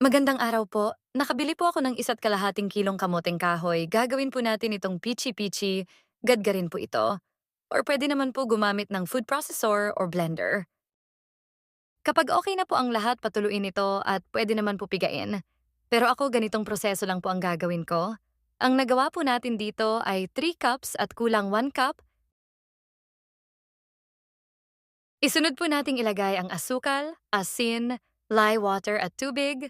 Magandang araw po. Nakabili po ako ng 1.5 kilong kamoteng kahoy. Gagawin po natin itong pichi-pichi. Gadgarin po ito. Or pwede naman po gumamit ng food processor or blender. Kapag okay na po ang lahat, patuluin ito at pwede naman po pigain. Pero ako ganitong proseso lang po ang gagawin ko. Ang nagawa po natin dito ay 3 cups at kulang 1 cup. Isunod po nating ilagay ang asukal, asin, lye water at tubig.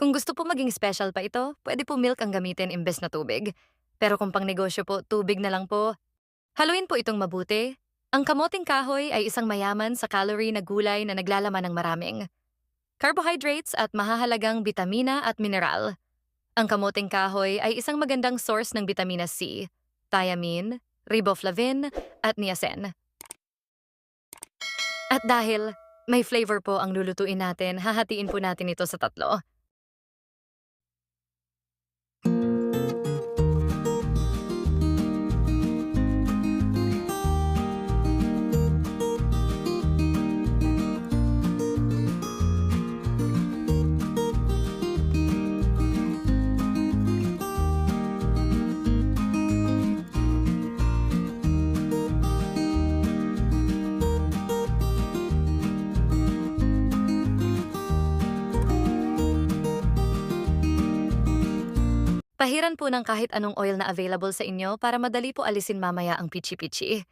Kung gusto po maging special pa ito, pwede po milk ang gamitin imbes na tubig. Pero kung pang negosyo po, tubig na lang po. Haluin po itong mabuti. Ang kamoting kahoy ay isang mayaman sa calorie na gulay na naglalaman ng maraming carbohydrates at mahahalagang bitamina at mineral. Ang kamoting kahoy ay isang magandang source ng bitamina C, thiamine, riboflavin, at niacin. At dahil may flavor po ang lulutuin natin, hahatiin po natin ito sa tatlo. Pahiran po ng kahit anong oil na available sa inyo para madali po alisin mamaya ang pichi-pichi.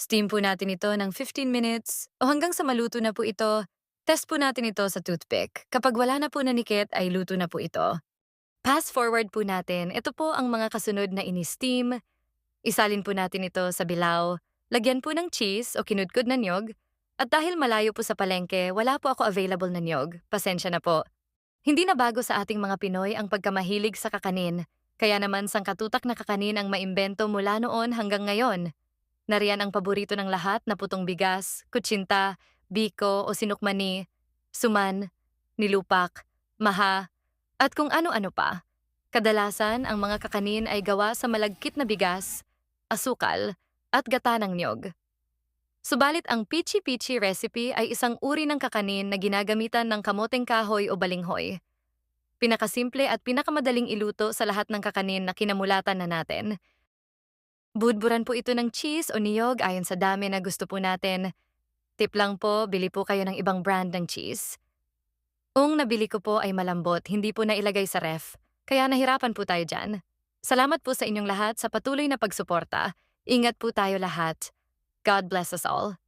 Steam po natin ito ng 15 minutes o hanggang sa maluto na po ito. Test po natin ito sa toothpick. Kapag wala na po nanikit ay luto na po ito. Pass forward po natin. Ito po ang mga kasunod na ini-steam. Isalin po natin ito sa bilaw. Lagyan po ng cheese o kinudkod na niyog. At dahil malayo po sa palengke, wala po ako available na niyog. Pasensya na po. Hindi na bago sa ating mga Pinoy ang pagkamahilig sa kakanin. Kaya naman sangkatutak na kakanin ang maimbento mula noon hanggang ngayon. Nariyan ang paborito ng lahat na putong bigas, kutsinta, biko o sinukmani, suman, nilupak, maha, at kung ano-ano pa. Kadalasan, ang mga kakanin ay gawa sa malagkit na bigas, asukal, at gata ng niyog. Subalit ang pichi-pichi recipe ay isang uri ng kakanin na ginagamitan ng kamoteng kahoy o balinghoy. Pinakasimple at pinakamadaling iluto sa lahat ng kakanin na kinamulatan na natin. Budburan po ito ng cheese o niyog ayon sa dami na gusto po natin. Tip lang po, bili po kayo ng ibang brand ng cheese. Ang nabili ko po ay malambot, hindi po nailagay sa ref. Kaya nahirapan po tayo dyan. Salamat po sa inyong lahat sa patuloy na pagsuporta. Ingat po tayo lahat. God bless us all.